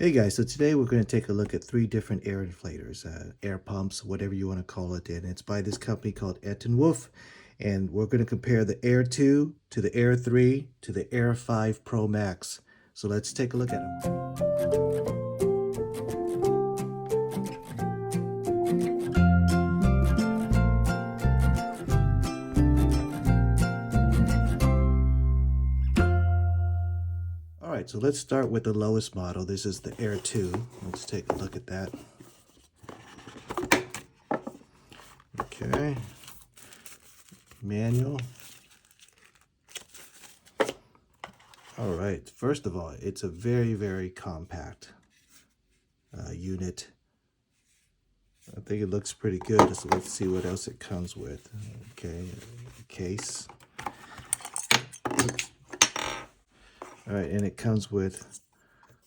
Hey guys, so today we're going to take a look at three different air inflators, air pumps, whatever you want to call it. And it's by this company called Etenwolf. And we're going to compare the Air 2 to the Air 3 to the Air 5 Pro Max. So let's take a look at them. All right, so let's start with the lowest model. This is the Air 2. Let's take a look at that. Okay. Manual. All right, first of all, it's a very, very compact unit. I think it looks pretty good, so let's see what else it comes with. Okay, case. Oops. All right, and it comes with,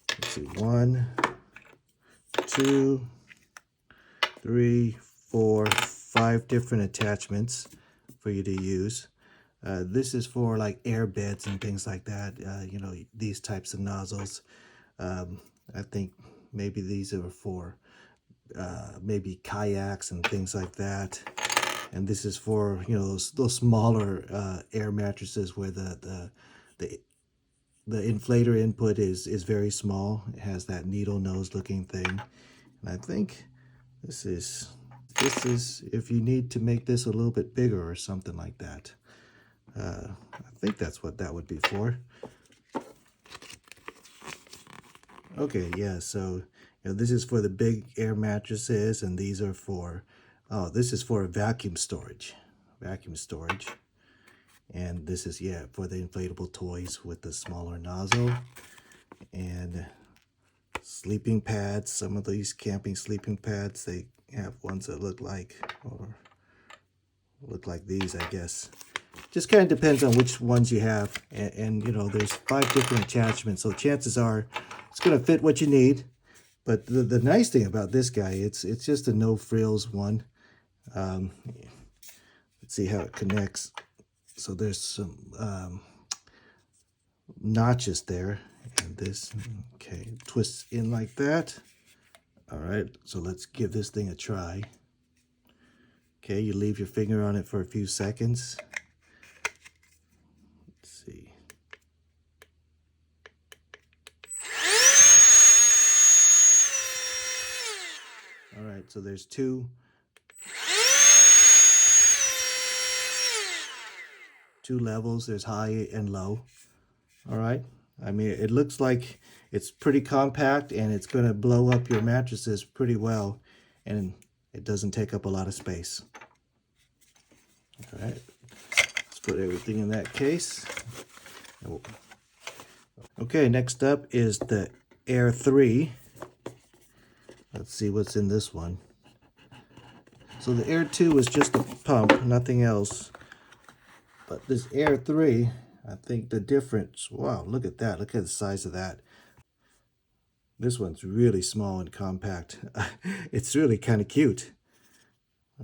let's see, 1, 2, 3, 4, 5 different attachments for you to use. This is for like air beds and things like that, you know, these types of nozzles. I think maybe these are for maybe kayaks and things like that. And this is for, you know, those smaller air mattresses where the inflator input is very small. It has that needle nose looking thing. And I think this is if you need to make this a little bit bigger or something like that. I think that's what that would be for. Okay, yeah, so you know, this is for the big air mattresses, and these are for, oh, this is for vacuum storage. And this is, yeah, for the inflatable toys with the smaller nozzle. And sleeping pads, some of these camping sleeping pads, they have ones that look like these, I guess. Just kind of depends on which ones you have. And you know, there's 5 different attachments, so chances are it's going to fit what you need. But the nice thing about this guy, it's just a no frills one. Let's see how it connects. So there's some notches there, and this, okay, twists in like that. All right, so let's give this thing a try. Okay, you leave your finger on it for a few seconds. Let's see. All right, so there's two levels. There's high and low. All right. I mean, it looks like it's pretty compact, and it's going to blow up your mattresses pretty well, and it doesn't take up a lot of space. All right. Let's put everything in that case. Okay, next up is the Air 3. Let's see what's in this one. So the Air 2 is just a pump, nothing else. But this Air 3, I think the difference, wow, look at that. Look at the size of that. This one's really small and compact. It's really kind of cute.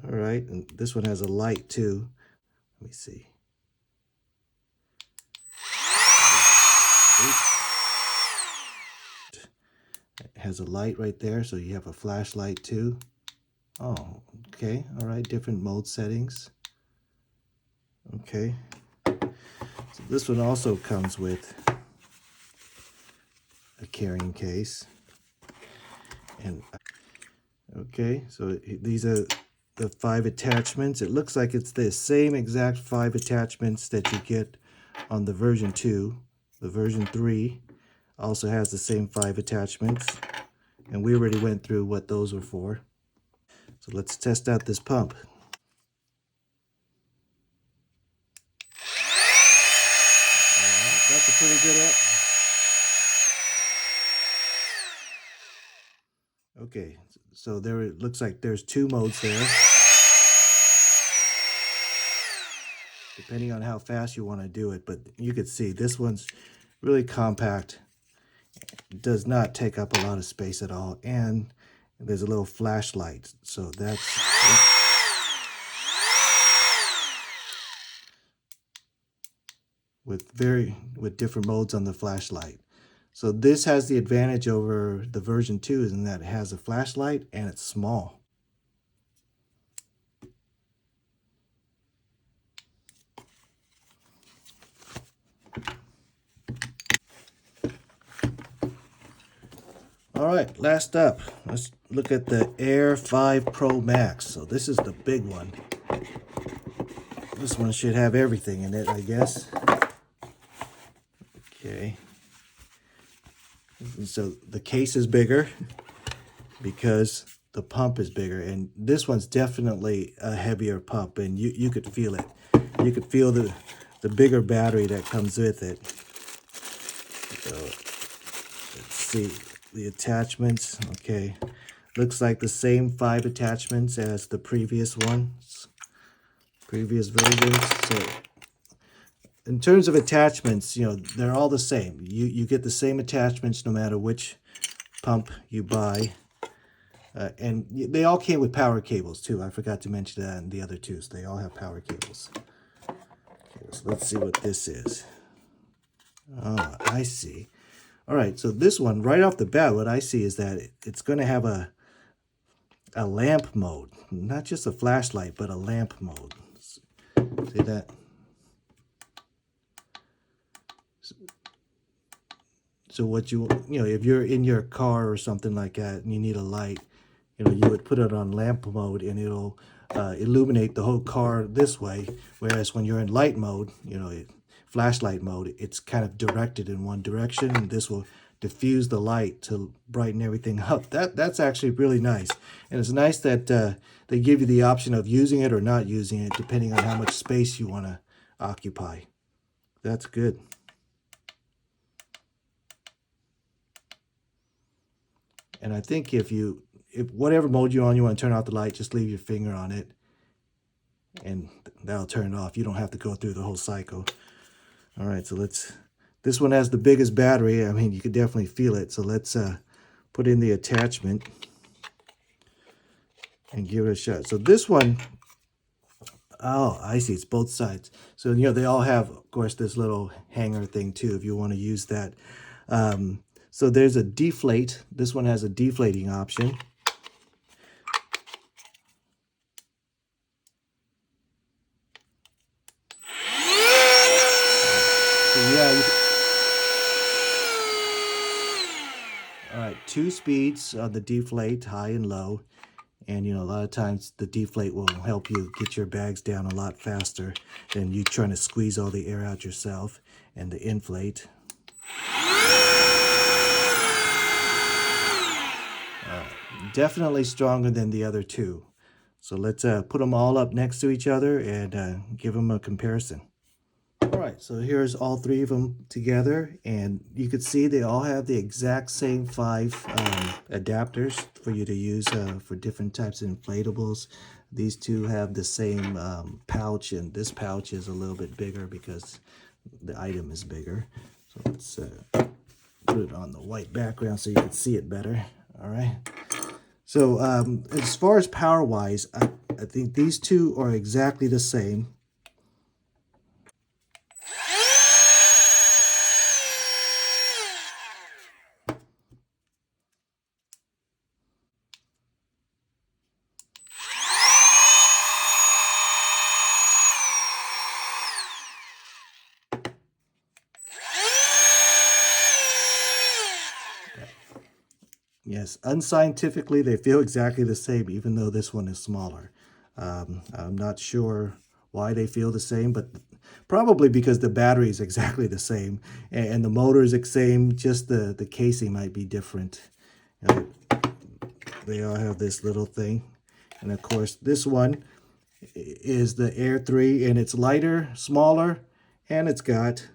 All right, and this one has a light too. Let me see. It has a light right there, so you have a flashlight too. Oh, okay. All right, different mode settings. Okay. So this one also comes with a carrying case. And okay, so these are the 5 attachments. It looks like it's the same exact 5 attachments that you get on the version 2. The version 3 also has the same 5 attachments, and we already went through what those were for. So let's test out this pump. That's a pretty good Okay, so there it looks like there's 2 modes there. Depending on how fast you want to do it, but you can see this one's really compact. It does not take up a lot of space at all, and there's a little flashlight, so that's with different modes on the flashlight. So this has the advantage over the version 2 in that it has a flashlight and it's small. All right, last up, let's look at the Air 5 Pro Max. So this is the big one. This one should have everything in it, I guess. Okay. So the case is bigger because the pump is bigger. And this one's definitely a heavier pump, and you could feel it. You could feel the bigger battery that comes with it. So let's see the attachments. Okay. Looks like the same 5 attachments as the previous ones, previous versions. So in terms of attachments, you know, they're all the same. You get the same attachments no matter which pump you buy. And they all came with power cables too. I forgot to mention that in the other two. So they all have power cables. Okay, so let's see what this is. Oh, I see. All right, so this one, right off the bat, what I see is that it's going to have a lamp mode. Not just a flashlight, but a lamp mode. See that? So what you know, if you're in your car or something like that and you need a light, you know, you would put it on lamp mode and it'll illuminate the whole car this way. Whereas when you're in light mode, you know, flashlight mode, it's kind of directed in one direction, and this will diffuse the light to brighten everything up. That's actually really nice. And it's nice that they give you the option of using it or not using it, depending on how much space you want to occupy. That's good. And I think if whatever mode you're on, you want to turn off the light, just leave your finger on it and that'll turn it off. You don't have to go through the whole cycle. All right, so this one has the biggest battery. I mean, you could definitely feel it. So let's put in the attachment and give it a shot. So this one, oh, I see, it's both sides. So, you know, they all have, of course, this little hanger thing too, if you want to use that. So there's a deflate. This one has a deflating option. So yeah, all right, 2 speeds on the deflate, high and low. And, you know, a lot of times the deflate will help you get your bags down a lot faster than you trying to squeeze all the air out yourself. And the inflate. Definitely stronger than the other two. So let's put them all up next to each other and give them a comparison. All right, so here's all 3 of them together, and you can see they all have the exact same 5 adapters for you to use for different types of inflatables. These 2 have the same pouch, and this pouch is a little bit bigger because the item is bigger. So let's put it on the white background so you can see it better. All right. So as far as power-wise, I think these 2 are exactly the same. Yes, unscientifically, they feel exactly the same, even though this one is smaller. I'm not sure why they feel the same, but probably because the battery is exactly the same and the motor is the same, just the casing might be different. They all have this little thing. And of course, this one is the Air 3, and it's lighter, smaller, and it's got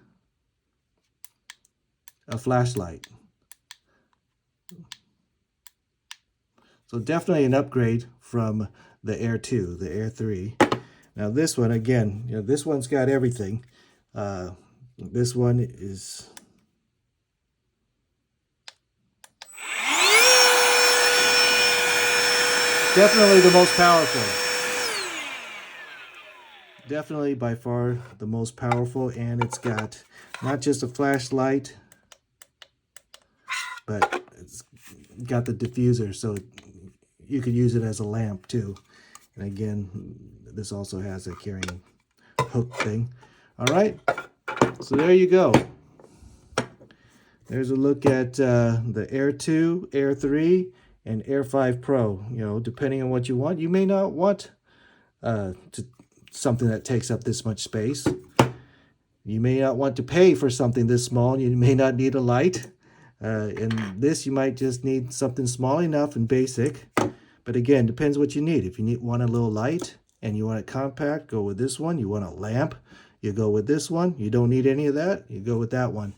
a flashlight. So definitely an upgrade from the Air 2, the Air 3. Now this one, again, you know, this one's got everything. This one is definitely the most powerful. Definitely by far the most powerful, and it's got not just a flashlight, but it's got the diffuser, so you could use it as a lamp too. And again, this also has a carrying hook thing. All right, so there you go. There's a look at the Air 2, Air 3, and Air 5 Pro. You know, depending on what you want. You may not want something that takes up this much space. You may not want to pay for something this small. You may not need a light. In this, you might just need something small enough and basic. But again, depends what you need. If you want a little light and you want it compact, go with this one. You want a lamp, you go with this one. You don't need any of that, you go with that one.